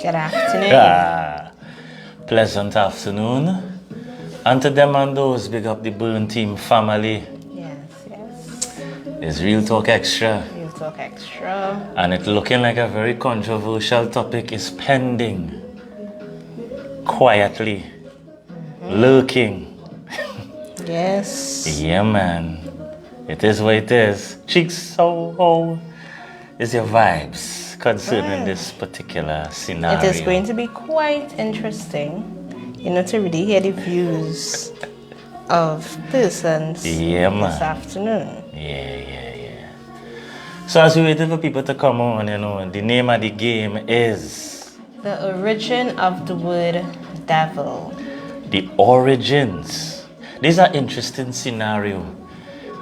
Good afternoon. Pleasant afternoon. And to them and those, big up the Burn Team family. Yes, yes. It's Real Talk Extra. Real Talk Extra. And it's looking like a very controversial topic is pending. Quietly. Lurking. Yes. Yeah, man. It is what it is. Cheeks, how is your vibes concerning this particular scenario? It is going to be quite interesting, to really hear the views of persons Yeah, man. this afternoon. Yeah. So as we waiting for people to come on, the name of the game is The origin of the word devil. the origins. These are interesting scenario,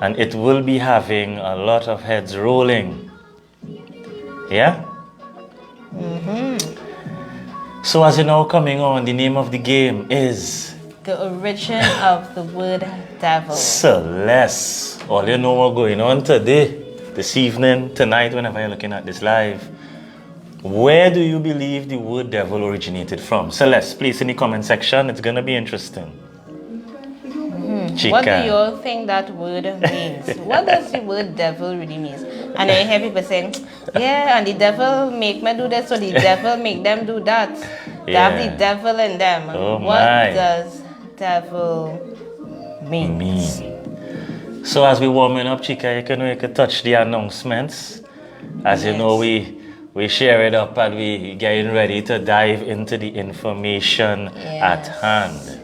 and it will be having a lot of heads rolling. Yeah? So as you know, coming on, the name of the game is The origin of the word devil. Celeste. All you know what's going on today, this evening, tonight, whenever you're looking at this live. Where do you believe the word devil originated from? Celeste, please in the comment section. It's going to be interesting. Chica. What do you all think that word means? What does the word devil really mean? And I hear people saying, yeah, and the devil make me do this, so the devil make them do that. They have the devil in them. Oh, what my. does devil mean? So as we warming up, Chica, you can touch the announcements. As you know, we share it up and we getting ready to dive into the information at hand.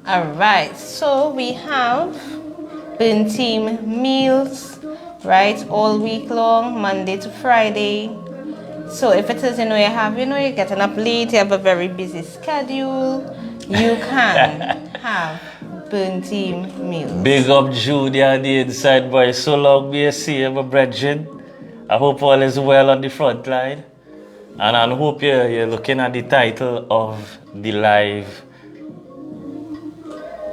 Alright, so we have Burn Team meals, right, all week long, Monday to Friday. So if it is, you're getting up late, you have a very busy schedule, you can have Burn Team meals. Big up Julia, the inside boy. So long may I see you, my brethren. I hope all is well on the front line. And I hope you're looking at the title of the live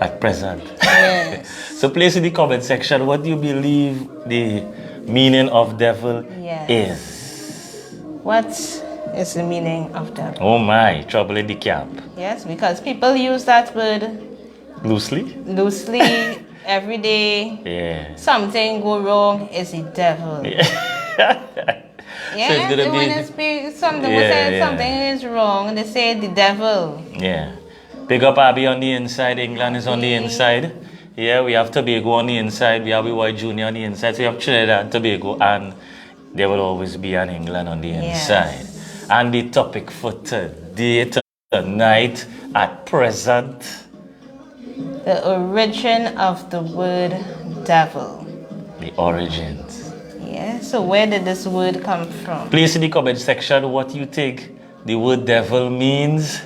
at present. Yes. So place in the comment section what do you believe the meaning of devil is. What is the meaning of devil? Oh my, trouble in the camp. Yes, because people use that word Loosely? every day. Yeah. Something go wrong, it's the devil. Yeah. So it's gonna when be they speak, something is wrong, they say the devil. Yeah. Big up Abby on the inside. England is on the inside. Yeah, we have Tobago on the inside. We have White Junior on the inside. So we have Trinidad and Tobago, and there will always be an England on the inside. And the topic for today, tonight, at present, the origin of the word devil. The origins. Yeah, so where did this word come from? Please in the comment section what you think the word devil means.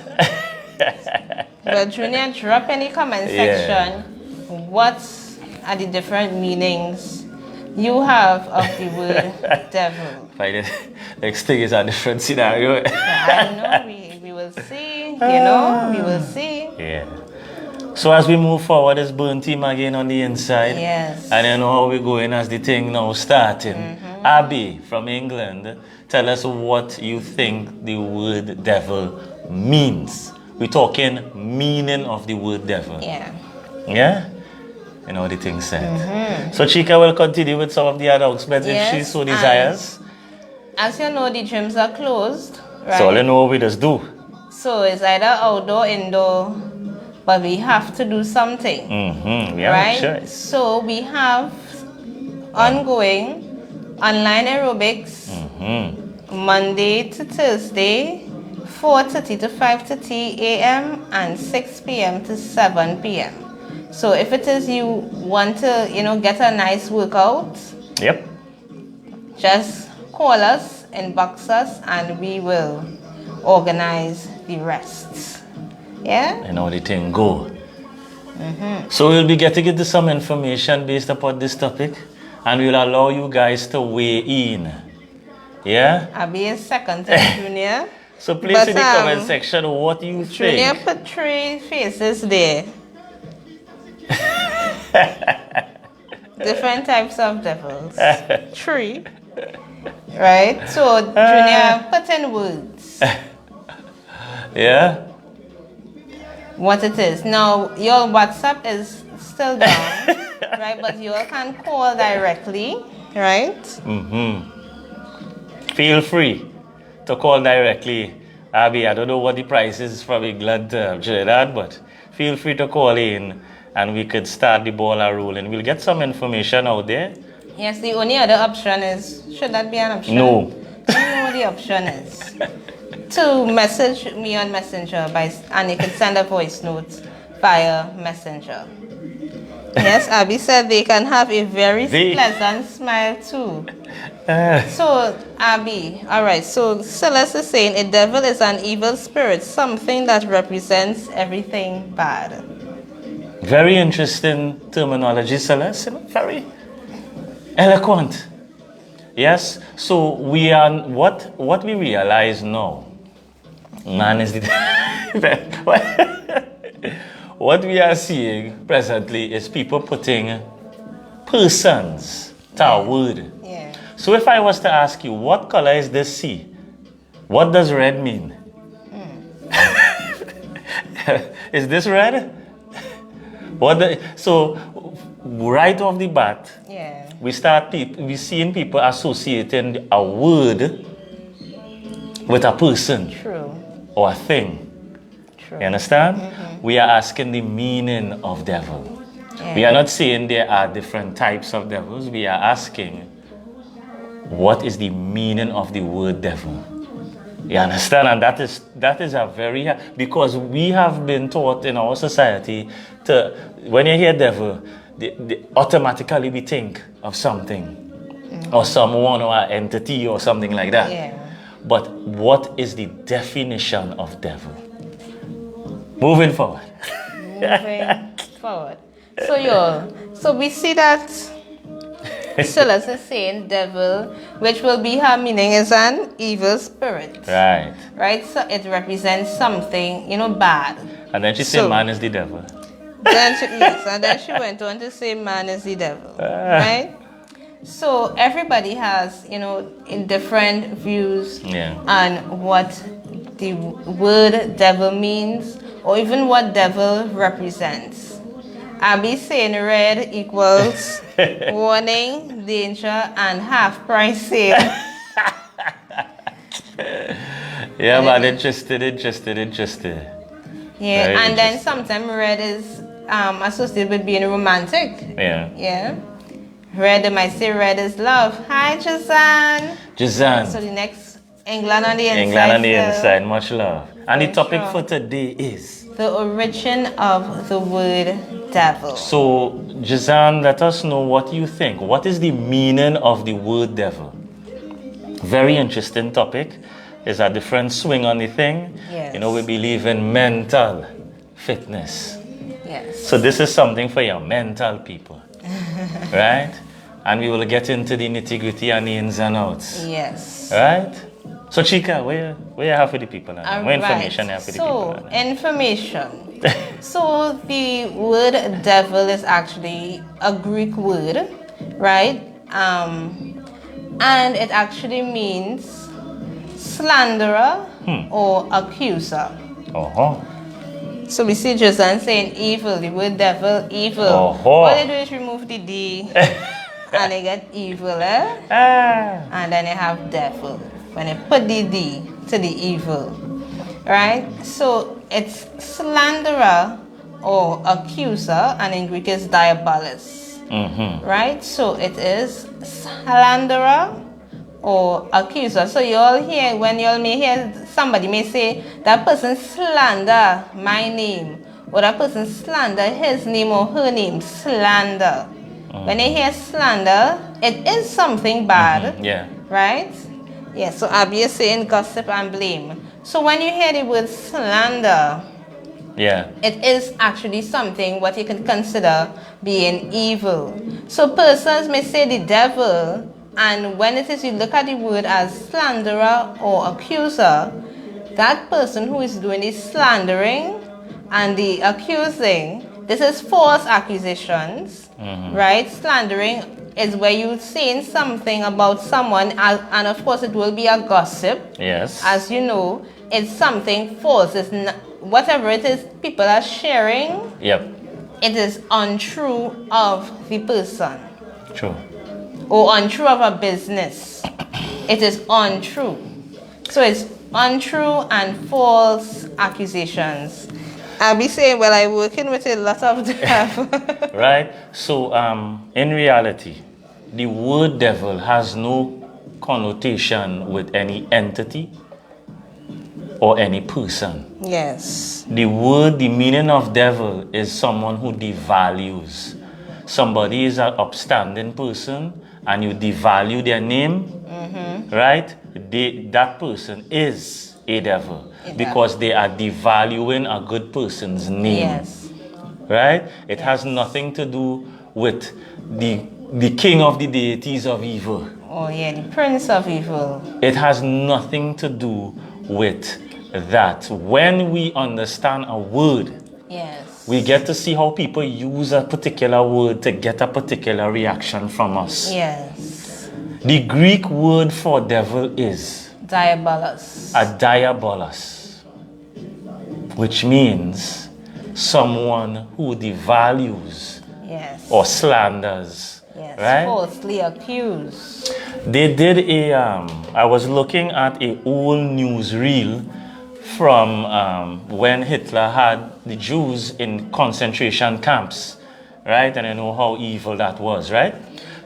Well, Junior, drop in the comment section what are the different meanings you have of the word devil. Next thing is a different scenario. I know, we will see, we will see. Yeah. So as we move forward, it's Burn Team again on the inside. Yes. And you know how we're going as the thing now starting. Abby from England, tell us what you think the word devil means. We're talking meaning of the word devil. Yeah. Yeah? You know the thing said. So Chica will continue with some of the announcements if she so desires. As you know, the gyms are closed, right? So all you know what we just do. So it's either outdoor, indoor, but we have to do something. We have right? a choice. So we have ongoing online aerobics Monday to Thursday, 4:30 to 5:30 a.m. and 6 p.m. to 7 p.m. So if it is you want to, get a nice workout, Yep. just call us, inbox us, and we will organize the rest. Yeah? And how the thing go. So we'll be getting into some information based upon this topic, and we'll allow you guys to weigh in. Yeah? I'll be a second to Junior. So please in the comment section what you Junior think. put 3 faces there. Different types of devils. 3. right? So, Junior, put in words Yeah? what it is. Now, your WhatsApp is still down, right? But you all can call directly, right? Feel free to call directly. Abby, I don't know what the price is from England to Trinidad, but feel free to call in and we could start the ball rolling. We'll get some information out there. Yes, the only other option is, should that be an option? No. I don't know what the option is. To message me on Messenger and you can send a voice note via Messenger. Yes, Abby said they can have a very pleasant smile too. So, Abby, alright, so Celeste is saying a devil is an evil spirit, something that represents everything bad. Very interesting terminology, Celeste. Very eloquent. Yes, so we are, what we realize now, man is the what we are seeing presently is people putting persons to a word. Yeah. So if I was to ask you, what color is this sea? What does red mean? Is this red? So right off the bat, Yeah. we seeing people associating a word with a person True. or a thing. True. You understand? We are asking the meaning of devil. Yeah. We are not saying there are different types of devils. We are asking, what is the meaning of the word devil? You understand? And that is a very, because we have been taught in our society to, when you hear devil, automatically we think of something or someone or an entity or something like that. Yeah. But what is the definition of devil? Moving forward. Moving forward. So we see that Celeste is saying devil, which will be her meaning is an evil spirit. Right. Right? So it represents something, bad. And then she said man is the devil. And then she went on to say man is the devil. Right? So everybody has, in different views on what the word devil means, or even what devil represents. Abby saying red equals warning, danger, and half price sale. Yeah, man, interested. Yeah, Very and then sometimes red is associated with being romantic. Yeah. Yeah. Red, they might say red is love. Hi, Jazan. So the next, England on the inside. England on the inside, much love. And the topic sure. for today is? The origin of the word devil. So, Jazan, let us know what you think. What is the meaning of the word devil? Very interesting topic. There's a different swing on the thing. Yes. We believe in mental fitness. Yes. So this is something for your mental people. Right? And we will get into the nitty-gritty and the ins and outs. Yes. Right? So Chika, where you have for the people? What information you have for the people? So, information. So the word devil is actually a Greek word, right? And it actually means slanderer or accuser. So we see Josan saying evil, the word devil, evil. All they do is remove the D and they get evil, and then they have devil. When they put the D to the evil, right? So it's slanderer or accuser, and in Greek is diabolos, right? So it is slanderer or accuser. So you all hear, when you all may hear somebody may say, that person slander my name, or that person slander his name or her name, slander. When they hear slander, it is something bad, right? Yeah, so Abby is saying gossip and blame. So when you hear the word slander, it is actually something what you can consider being evil. So persons may say the devil, and when it is you look at the word as slanderer or accuser, that person who is doing the slandering and the accusing, this is false accusations, right? Slandering is where you're saying something about someone, and of course it will be a gossip. Yes. As you know, it's something false. It's not, whatever it is people are sharing, Yep. it is untrue of the person True. or untrue of a business. It is untrue. So it's untrue and false accusations. I'll be saying, well, I'm working with a lot of them. Right? So, in reality, the word devil has no connotation with any entity or any person. Yes. The meaning of devil is someone who devalues. Somebody is an upstanding person and you devalue their name, right? That person is a devil because they are devaluing a good person's name. Yes. Right? It has nothing to do with the king of the deities of evil. Oh yeah, the prince of evil. It has nothing to do with that. When we understand a word, Yes. we get to see how people use a particular word to get a particular reaction from us. Yes. The Greek word for devil is Diabolus. a diabolos, which means someone who devalues Yes. or slanders. Yes. Right? Falsely accused. They did I was looking at a old newsreel from when Hitler had the Jews in concentration camps, right? And I know how evil that was, right?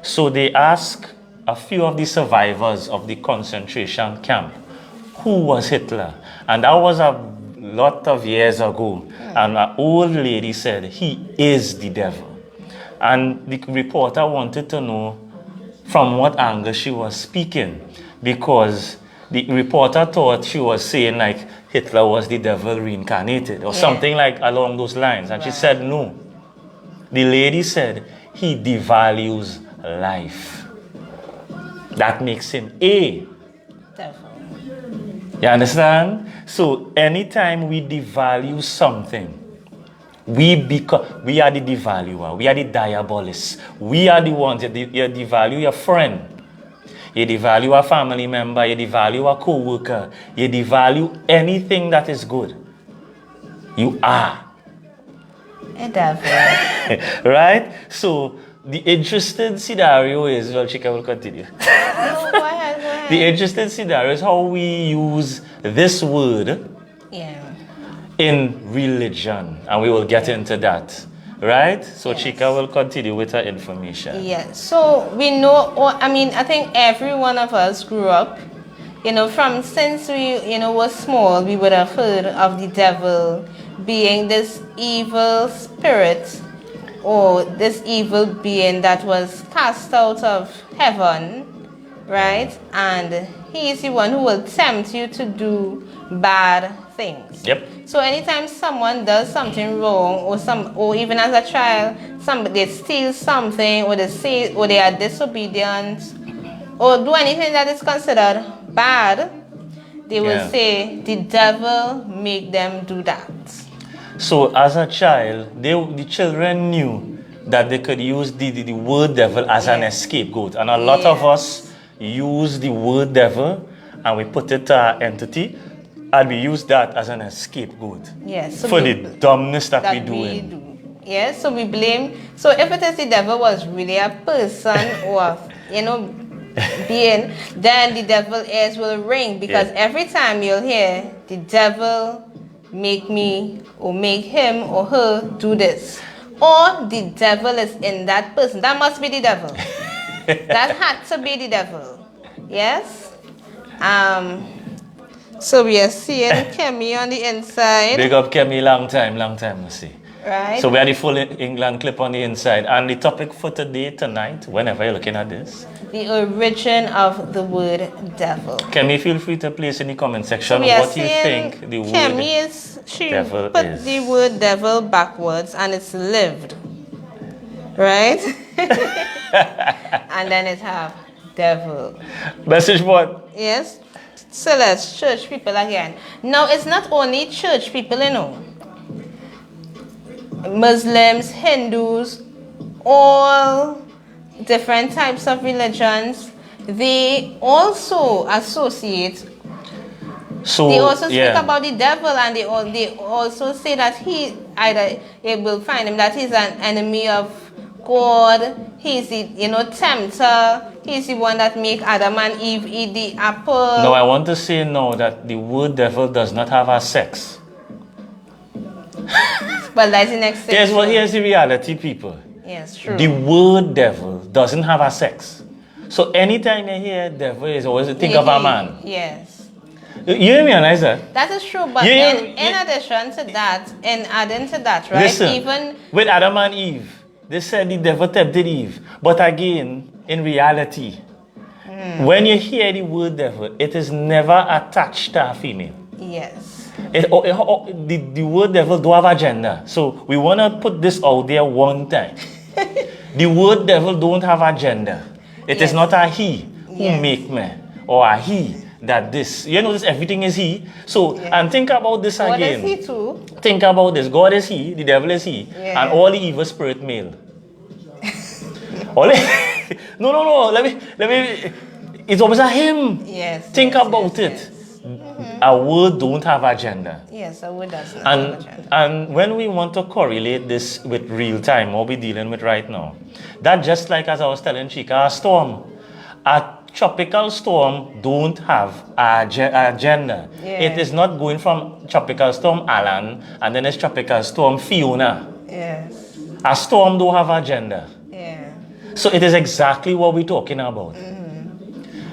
So they asked a few of the survivors of the concentration camp, who was Hitler? And that was a lot of years ago. And an old lady said, he is the devil. And the reporter wanted to know from what angle she was speaking, because the reporter thought she was saying like Hitler was the devil reincarnated or something like along those lines. And she said no. The lady said he devalues life. That makes him a Devil. You understand? So anytime we devalue something, we are the devaluer. We are the diabolists. We are the ones that you devalue your friend. You devalue a family member. You devalue a co-worker. You devalue anything that is good. You are. A devil. Right? So the interesting scenario is, well, Chika will continue. No, go ahead. The interesting scenario is how we use this word in religion, and we will get into that, right? So Chika will continue with her information. Yes. So we know, I think every one of us grew up, from since we, was small, we would have heard of the devil being this evil spirit or this evil being that was cast out of heaven, right? And he is the one who will tempt you to do bad things. Yep. So anytime someone does something wrong, or even as a child, they steal something, or they are disobedient, or do anything that is considered bad, they will say the devil make them do that. So as a child, the children knew that they could use the word devil as an scapegoat, and a lot of us use the word devil and we put it to our entity. And we use that as an scapegoat for the dumbness that we do. Yes, so we blame. So if it is the devil was really a person or, being, then the devil ears will ring, because every time you'll hear the devil make me or make him or her do this, or the devil is in that person, that must be the devil. That had to be the devil. Yes? So we are seeing Kemi on the inside. Big up Kemi, long time no see. Right. So we have the full England clip on the inside. And the topic for today, tonight, whenever you're looking at this, the origin of the word devil. Kemi, feel free to place in the comment section what you think the word devil put is. the word devil backwards and it's lived. Right? And then it have devil. Message board. Yes. So let's church people again. Now, it's not only church people, Muslims, Hindus, all different types of religions, they also associate. So They also speak yeah. about the devil, and they also say that he either it will find him that he's an enemy of God. He's the tempter. He's the one that make Adam and Eve eat the apple. No, I want to say now that the word devil does not have a sex. But that's the next thing. Here's the reality, people. Yes, true. The word devil doesn't have a sex. So anytime you hear devil, is always think of a man. Yes. You realize that? That is true, but in addition to that, in adding to that, right? Listen, even with Adam and Eve, they said the devil tempted Eve. But again, in reality, when you hear the word devil, it is never attached to a female. yes. The word devil don't have agenda. So we want to put this out there one time. The word devil don't have agenda. It is not a he who make me or a he that this. You notice everything is he. So, and think about this What again. is he too? Think about this. God is he, the devil is he, Yeah. and all the evil spirit male. No. Let me. It's always a him. Yes. Think yes, about yes, it. yes. A word don't have agenda. Yes, a word does not have And agenda. and when we want to correlate this with real time, what we're dealing with right now, that just like as I was telling Chika, a storm, a tropical storm don't have agenda. Yeah. It is not going from tropical storm Alan and then it's tropical storm Fiona. Yes. A storm don't have agenda. Yeah. So it is exactly what we're talking about.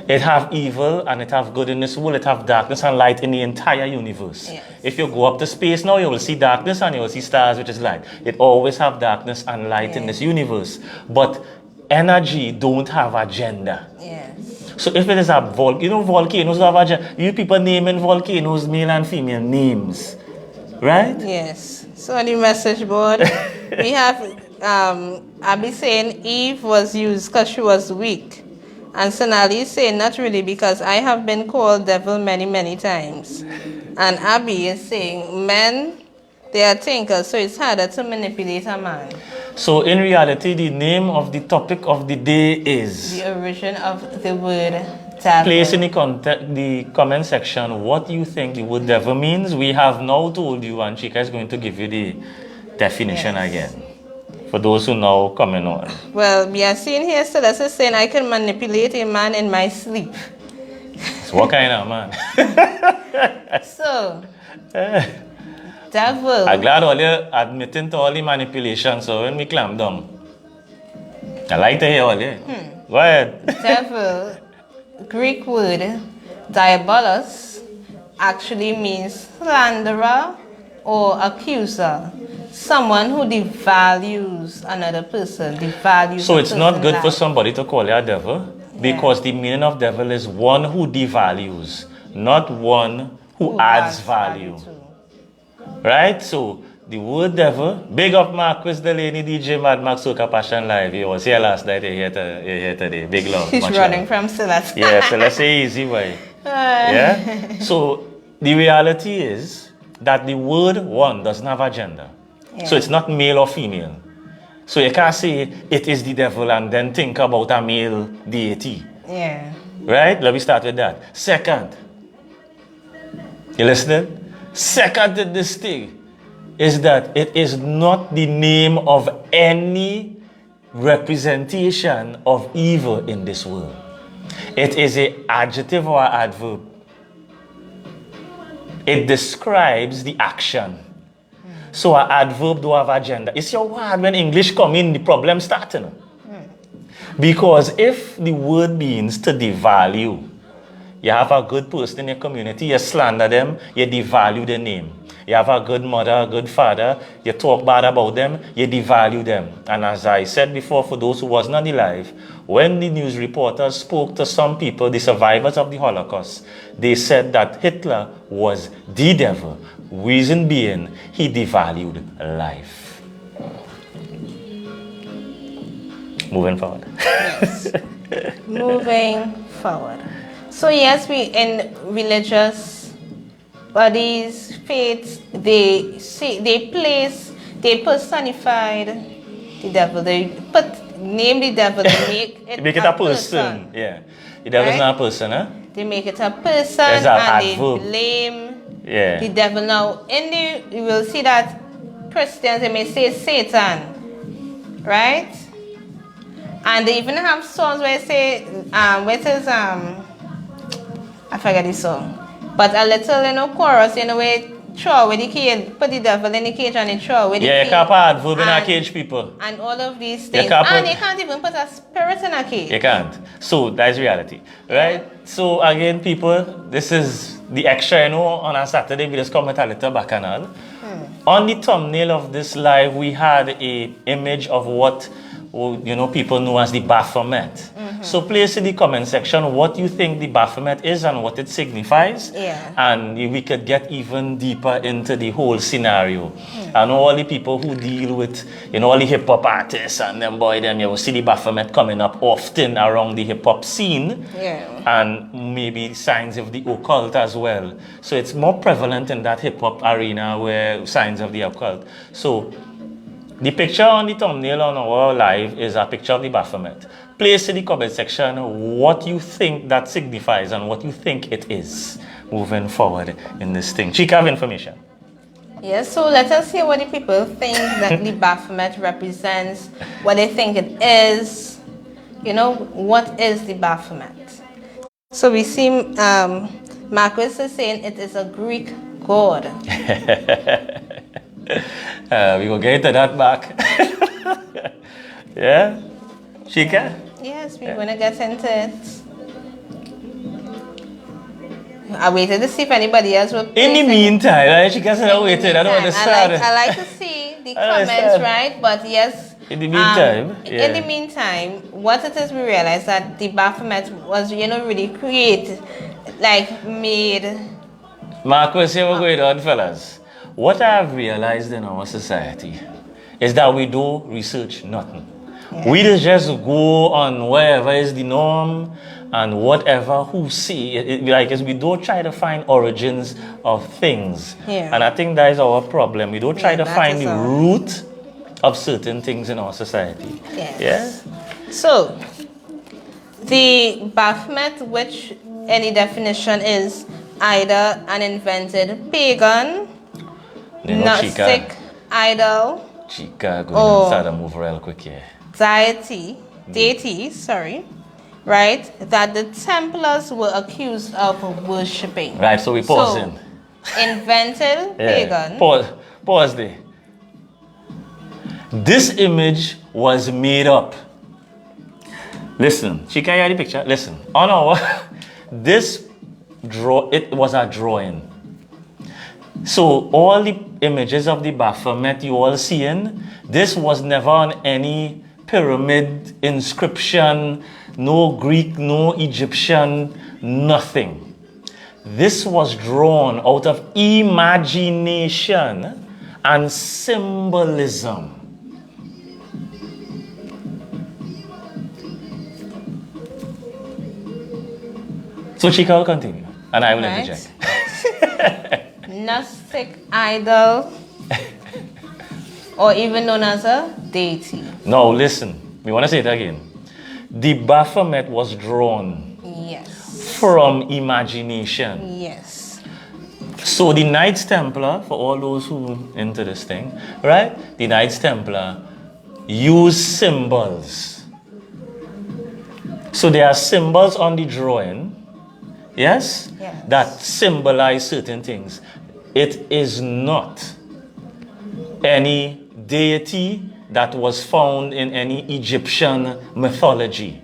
It have evil and it have good in this world. It have darkness and light in the entire universe. Yes. If you go up to space now, you will see darkness and you will see stars, which is light. It always have darkness and light in this universe. But energy don't have agenda. Yes. So if it is a volcanoes have agenda. You people naming volcanoes, male and female names, right? Yes. So on the message board, we have Abby saying Eve was used because she was weak. And Sonali is saying, not really, because I have been called devil many, many times. And Abby is saying, men, they are thinkers, so it's harder to manipulate a man. So in reality, the name of the topic of the day is... The origin of the word devil. Place in the comment section what you think the word devil means. We have now told you, and Chika is going to give you the definition again. For those who now coming on. Well, we are seeing here, so that's saying I can manipulate a man in my sleep. So what kind of man? So, devil. I'm glad all you admitting to all the manipulation, so when we clamp down. I like to hear all you. Go ahead. Devil, Greek word diabolos, actually means slanderer or accuser. Someone who devalues another person, devalues. So a it's not person's good for life. somebody to call you a devil, because the meaning of devil is one who devalues, not one who adds value. too. Right? So the word devil, big up Marcus Delaney, DJ Mad Max Soca Passion Live. He was here last night, you're here today. Big love. He's much running love. from Silas. Yeah, so let's say easy way. Yeah? So the reality is that the word one doesn't have agenda. So it's not male or female. So you can't say it is the devil and then think about a male deity. Yeah. Right? Let me start with that. Second, you listening? Second to this thing is that it is not the name of any representation of evil in this world. It is an adjective or adverb. It describes the action. So an adverb do have agenda. It's your word when English come in, the problem starting. Because if the word means to devalue, you have a good person in your community, you slander them, you devalue their name. You have a good mother, a good father, you talk bad about them, you devalue them. And as I said before, for those who was not alive, when the news reporters spoke to some people, the survivors of the Holocaust, they said that Hitler was the devil. Reason being, he devalued life. Moving forward. Yes. Moving forward. So yes, we in religious bodies, faiths, they personified the devil. They put name the devil, they make it, Make it a person. Yeah. The devil is Right? not a person, huh? They make it a person There's an and they adverb. blame Yeah. the devil. Now, you will see that Christians, they may say Satan, right? And they even have songs where they say, where it says, I forget the song. But a little, chorus, where throw with the cage, put the devil in the cage and they throw with the Yeah, cage. you can't put adverb in a and- cage, people. And all of these things. can't put- And you can't even put a spirit in a cage. You can't. So that's reality, right? So again, people, this is the extra, on a Saturday, we just comment a little bacchanal. On the thumbnail of this live, we had a image of what, people know as the Baphomet. So place in the comment section what you think the Baphomet is and what it signifies. Yeah. And we could get even deeper into the whole scenario. And all the people who deal with, all the hip hop artists and them you will see the Baphomet coming up often around the hip hop scene. Yeah. And maybe signs of the occult as well. So it's more prevalent in that hip hop arena where signs of the occult. So the picture on the thumbnail on our live is a picture of the Baphomet. Place in the comment section what you think that signifies and what you think it is moving forward in this thing. Chica have information. Yes, so let us hear what the people think that the Baphomet represents, what they think it is. What is the Baphomet? So we see Marcus is saying it is a Greek god. We will get into that back. Yeah? Chica? Yes, we're going to get into it. I waited to see if anybody else would. In the meantime, right? Chica said I waited. I don't I understand. like to see the I comments, understand. right? But yes. In the meantime, In the meantime, what it is, we realize that the Baphomet was, really created, made. Marcus, here we're going on, fellas. What I've realized in our society is that we do research nothing. Yeah. We just go on wherever is the norm and whatever who see. We don't try to find origins of things. Yeah. And I think that is our problem. We don't try Yeah, to that find is the our- root of certain things in our society. Yes. Yeah? So, the Baphomet, which any definition is either an invented pagan, Gnostic Chica. idol, Chica, go Oh. and start to move real quick here. deity, right, that the Templars were accused of worshipping. Right, so we pause in. Invented pagan. Pause there. This image was made up. Listen, Chica, you have the picture? Listen. On our, it was a drawing. So all the images of the Baphomet you all seeing, this was never on any pyramid inscription, no Greek, no Egyptian, nothing. This was drawn out of imagination and symbolism. So Chica will continue, and I will Right. interject. Gnostic idol, or even known as a deity. Now listen, we want to say it again. The Baphomet was drawn Yes. from imagination. Yes. So the Knights Templar, for all those who into this thing, right? The Knights Templar use symbols. So there are symbols on the drawing, yes? Yes. That symbolize certain things. It is not any deity that was found in any Egyptian mythology,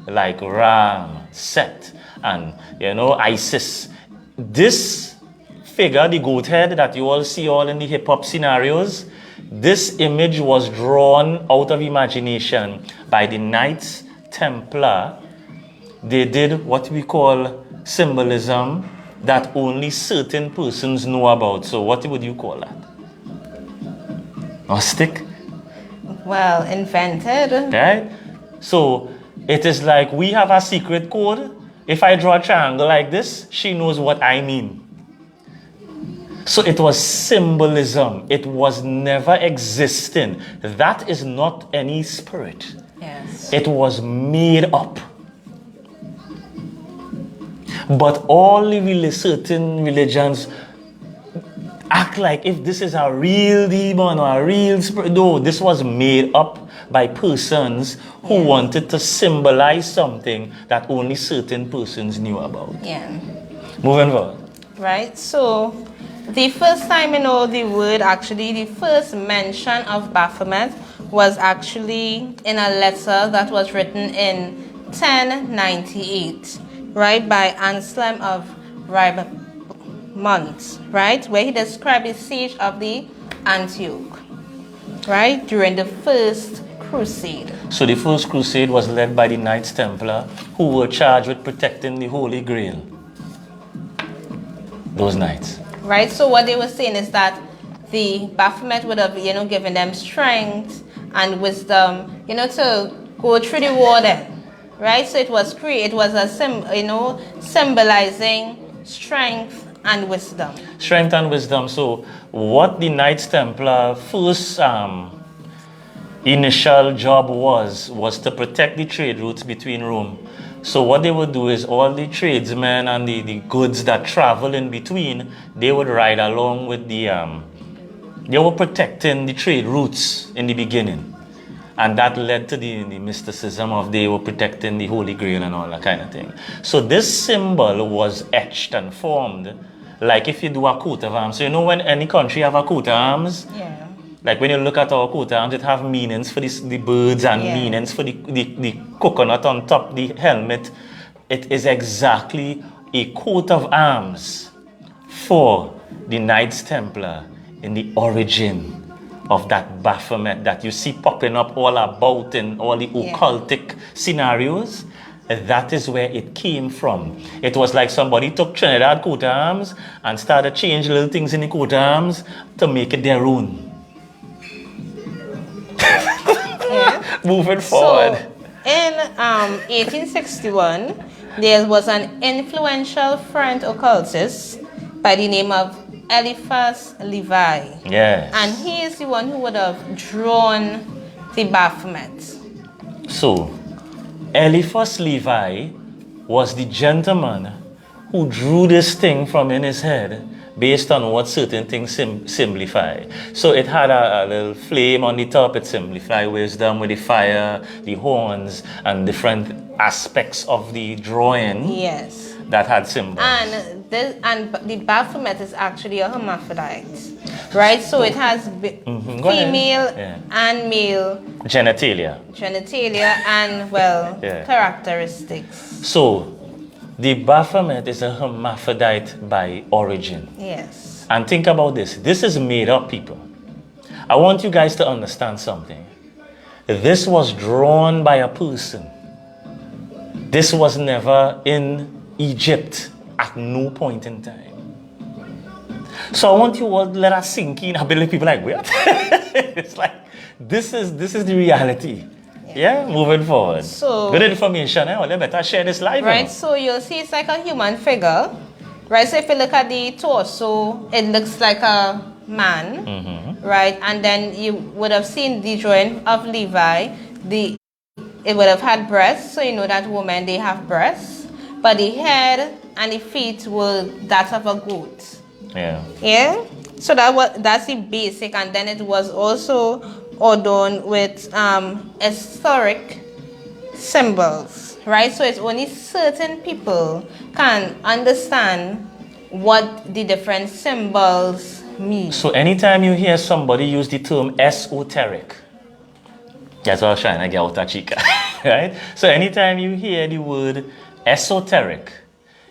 like Ram, Set, and Isis. This figure, the goat head that you all see all in the hip-hop scenarios, this image was drawn out of imagination by the Knights Templar. They did what we call symbolism that only certain persons know about. So what would you call that? Gnostic? Well, invented. Right? So it is like we have a secret code. If I draw a triangle like this, she knows what I mean. So it was symbolism. It was never existing. That is not any spirit. Yes. It was made up. But all the certain religions act like if this is a real demon or a real spirit. No, this was made up by persons who wanted to symbolize something that only certain persons knew about. Yeah. Moving forward. Right? So, the first time, the word actually, the first mention of Baphomet was actually in a letter that was written in 1098, right, by Anselm of Ribemont, right, where he described the siege of the Antioch, right, during the first crusade. So the first crusade was led by the Knights Templar, who were charged with protecting the Holy Grail. Those knights. Right, so what they were saying is that the Baphomet would have, given them strength and wisdom, to go through the war then. Right, so it was a symbolizing strength and wisdom. Strength and wisdom. So what the Knights Templar first initial job was to protect the trade routes between Rome. So what they would do is all the tradesmen and the goods that travel in between, they would ride along with they were protecting the trade routes in the beginning. And that led to the mysticism of they were protecting the Holy Grail and all that kind of thing. So this symbol was etched and formed like if you do a coat of arms. So when any country have a coat of arms, like when you look at our coat of arms, it have meanings for the birds and meanings for the coconut on top, the helmet. It is exactly a coat of arms for the Knights Templar in the origin of that Baphomet that you see popping up all about in all the occultic scenarios. That is where it came from. It was like somebody took Trinidad coat of arms and started changing little things in the coat of arms to make it their own. Moving forward. So, in 1861, there was an influential French occultist by the name of Eliphas Levi. Yes. And he is the one who would have drawn the Baphomet. So, Eliphas Levi was the gentleman who drew this thing from in his head based on what certain things simplify. So it had a little flame on the top, it simplified wisdom with the fire, the horns, and different aspects of the drawing that had symbols. And the Baphomet is actually a hermaphrodite, right? So it has female and male genitalia and characteristics. So the Baphomet is a hermaphrodite by origin. Yes. And think about this. This is made up, people. I want you guys to understand something. This was drawn by a person. This was never in Egypt at no point in time. So I want you all to let us sink in. I believe people like, what? It's like, this is the reality. Yeah, moving forward. So, good information, eh? Well, they better share this live. Right, so you'll see it's like a human figure. Right, so if you look at the torso, it looks like a man. Right, and then you would have seen the drawing of Levi. It would have had breasts, so you know that women, they have breasts. But the head and the feet were that of a goat. Yeah? So that's the basic, and then it was also adorned with historic symbols, right? So it's only certain people can understand what the different symbols mean. So anytime you hear somebody use the term esoteric, that's what I was trying to get out of Chica, right? So anytime you hear the word esoteric,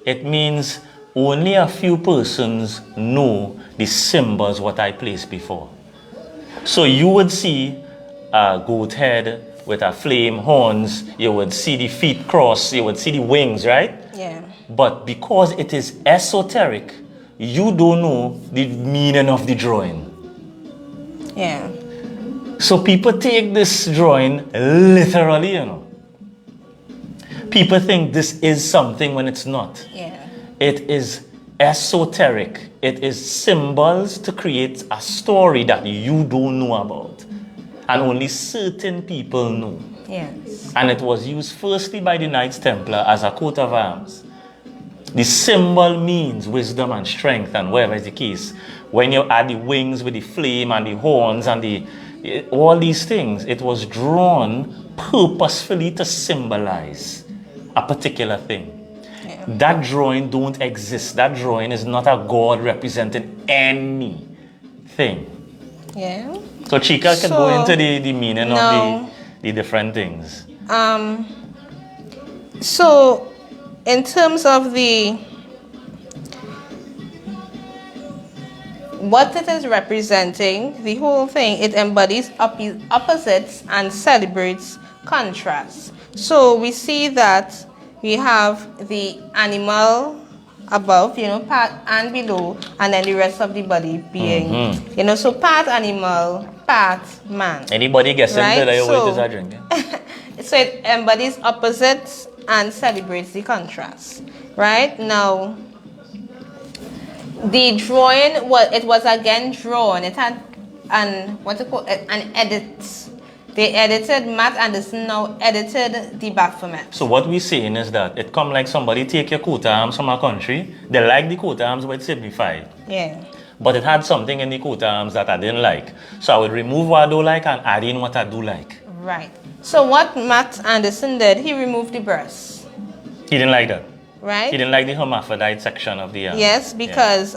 it means only a few persons know the symbols what I placed before. So you would see a goat head with a flame, horns, you would see the feet cross, you would see the wings, right? Yeah. But because it is esoteric, you don't know the meaning of the drawing. Yeah. So people take this drawing literally, you know. People think this is something when it's not. Yeah. It is esoteric. It is symbols to create a story that you don't know about. And only certain people know. Yes. And it was used firstly by the Knights Templar as a coat of arms. The symbol means wisdom and strength, and whatever is the case. When you add the wings with the flame and the horns and all these things, it was drawn purposefully to symbolize a particular thing. Yeah. That drawing don't exist. That drawing is not a god representing anything. Yeah. So Chika can go into the meaning No. of the different things. So, in terms of what it is representing, the whole thing, it embodies opposites and celebrates contrasts. So we see that we have the animal above, part and below, and then the rest of the body being, so part animal, part man. Anybody guessing Right? that I So- always are drinking? So it embodies opposites and celebrates the contrast. Right? Now, the drawing, it was again drawn. It had an edit. They edited, Matt Anderson now edited the Baphomet. So what we're saying is that it come like somebody take your coat of arms from a country, they like the coat of arms what it signified. Yeah. But it had something in the coat of arms that I didn't like. So I would remove what I don't like and add in what I do like. Right. So what Matt Anderson did, he removed the breasts. He didn't like that. Right? He didn't like the hermaphrodite section of the arm. Yes, because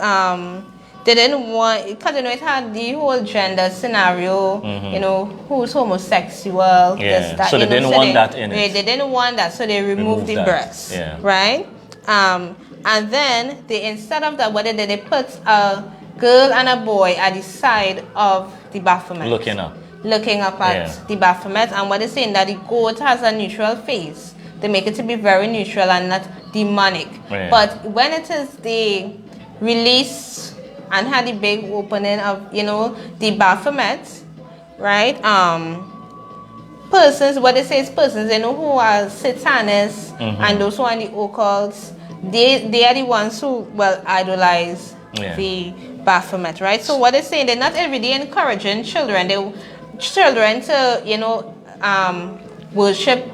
they didn't want, because it had the whole gender scenario, who's homosexual, this, that. So they didn't want that in it. They didn't want that, so they removed the that. breasts. Yeah. Right? And then they, instead of that, what they did, they put a girl and a boy at the side of the Baphomet. Looking up. Looking up at the Baphomet, and what they're saying that the goat has a neutral face. They make it to be very neutral and not demonic. Yeah. But when it is the release and had the big opening of the Baphomet, right? Persons, what they say is persons, who are satanists and those who are in the occults, they are the ones who idolize the Baphomet, right? So what they're saying, they're not every day encouraging children to worship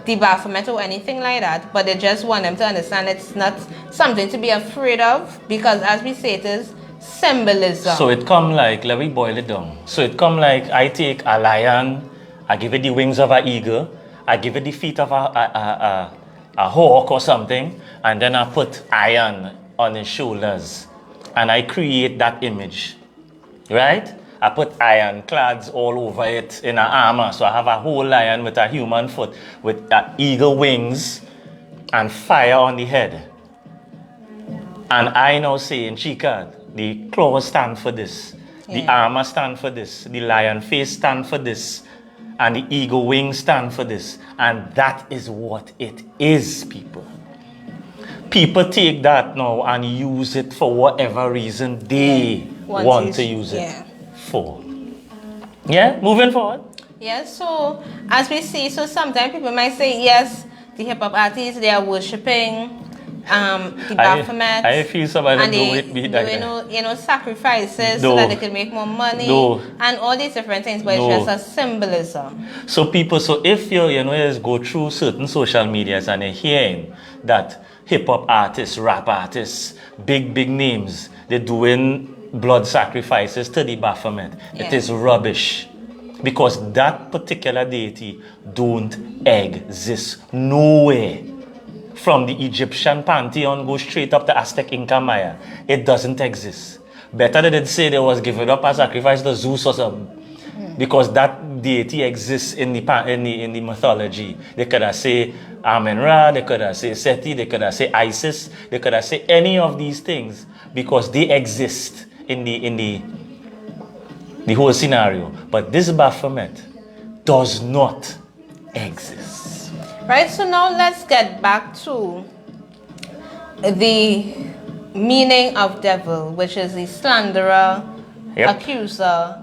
the Baphomet or anything like that, but they just want them to understand it's not something to be afraid of, because as we say, it is symbolism. So it come like, let me boil it down. So it come like, I take a lion, I give it the wings of an eagle, I give it the feet of a hawk or something, and then I put iron on his shoulders, and I create that image, right? I put ironclads all over it in an armor. So I have a whole lion with a human foot, with eagle wings and fire on the head. And I now say in Chika, the claws stand for this, the armor stand for this, the lion face stand for this, and the eagle wings stand for this. And that is what it is, people. People take that now and use it for whatever reason they want to use it for. Yeah, moving forward. Yeah, so as we see, so sometimes people might say, yes, the hip hop artists, they are worshipping the Baphomet. I feel somebody and do they with me that. do, sacrifices so that they can make more money and all these different things, but it's just a symbolism. So people, so if you just go through certain social medias and you're hearing that hip hop artists, rap artists, big names, they're doing blood sacrifices to the Baphomet. It is rubbish, because that particular deity don't exist nowhere. From the Egyptian pantheon, go straight up to Aztec, Inca, Maya. It doesn't exist. Better they did say they was given up as sacrifice to Zeus or something, because that deity exists in the mythology. They could have say Amen-Ra, they could have say Seti, they could have say Isis, they could have say any of these things, because they exist in the whole scenario. But this Baphomet does not exist. Right, so now let's get back to the meaning of devil, which is the slanderer, accuser,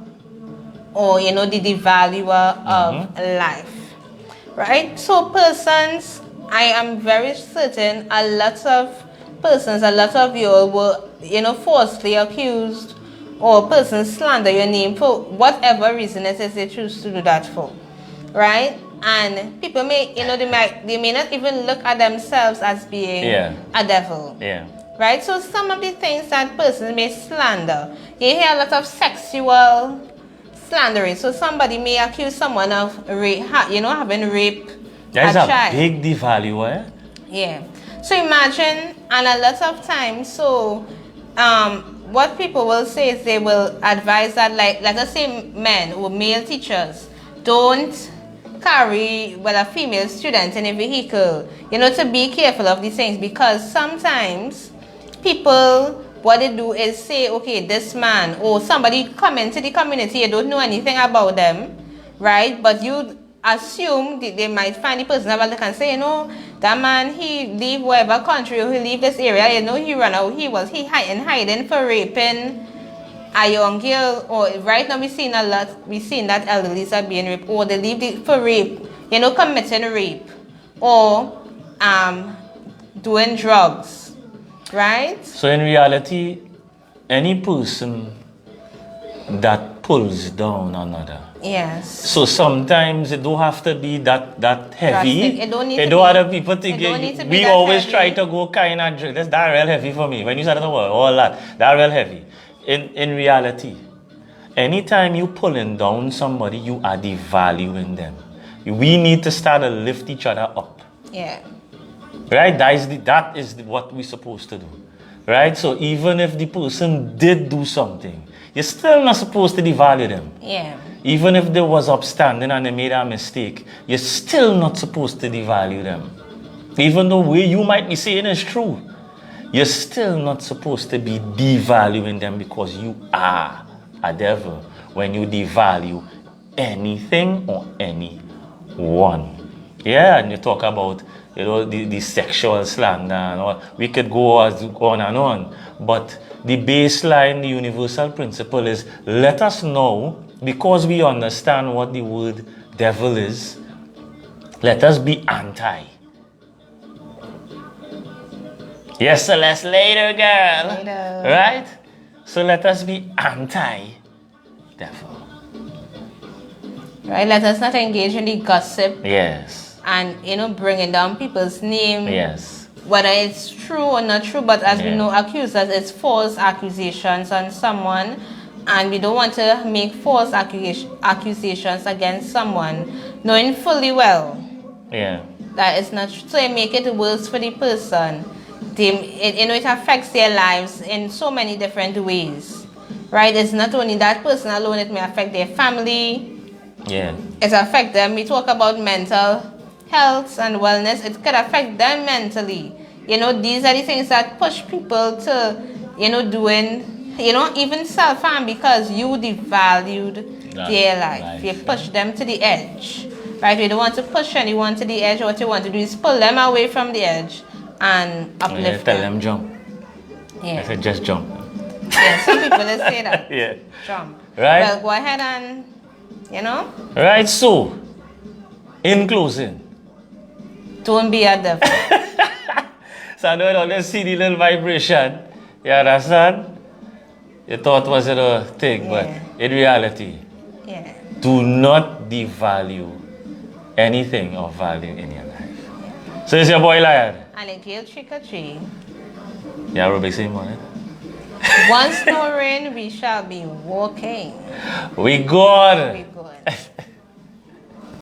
or the devaluer of life. Right? So persons, I am very certain a lot of you were, falsely accused, or persons slander your name for whatever reason it is they choose to do that for. Right? And people may, they may not even look at themselves as being a devil. Yeah. Right? So some of the things that persons may slander, you hear a lot of sexual slandering. So somebody may accuse someone of rape, having raped That is a a child. big devaluer. Yeah. So imagine, and a lot of times, so what people will say is they will advise that, like, let us say men or male teachers don't carry, a female student in a vehicle, to be careful of these things, because sometimes people, what they do is say, okay, this man or somebody come into the community, you don't know anything about them, right? But you assume that they might find the person about and say, that man, he leave whatever country or he leave this area, he run out, he hiding for raping a young girl, or right now we seen that elderlies are being raped, or they leave for rape, committing rape, or doing drugs, right? So in reality, any person that pulls down another. Yes. So sometimes it don't have to be that heavy. Drastic. It don't need it to don't be- other people think it don't need to be we that always heavy. try to go kind of that real heavy for me. When you said the word, all that real heavy. In reality, anytime you pulling down somebody, you are devaluing them. We need to start to lift each other up. Yeah. Right? That is what we're supposed to do. Right? So even if the person did do something, you're still not supposed to devalue them. Yeah. Even if they was upstanding and they made a mistake, you're still not supposed to devalue them. Even though what you might be saying is true, you're still not supposed to be devaluing them, because you are a devil when you devalue anything or anyone. Yeah, and you talk about the sexual slander and all. We could go on and on. But the baseline, the universal principle is, let us know, because we understand what the word devil is, let us be anti. Yes, Celeste, later, girl. Later. Right? So let us be anti-devil. Right? Let us not engage in the gossip Yes. and, bringing down people's name. Yes. Whether it's true or not true, but as we Yeah. know, accusers, it's false accusations on someone, and we don't want to make false accusations against someone, knowing fully well Yeah. that it's not true. So it make it worse for the person. It affects their lives in so many different ways, right? It's not only that person alone, it may affect their family, Yeah. it affects them. We talk about mental health and wellness, it could affect them mentally. These are the things that push people to, doing, even self-harm, because you devalued their life. You push them to the edge, right? We don't want to push anyone to the edge. What you want to do is pull them away from the edge and uplift Tell them jump. I Yeah. said just jump. Yeah, some people they say that. Yeah. Jump. Right. Well, go ahead and, Right, so, in closing. don't be a devil. So I don't always see the little vibration. You understand? You thought was a thing, but Yeah. in reality, Yeah. do not devalue anything of value in your life. So it's your boy Lion. And a girl trick or treat. Yeah, Ruby, same one. Once no rain, we shall be walking. We good. We go.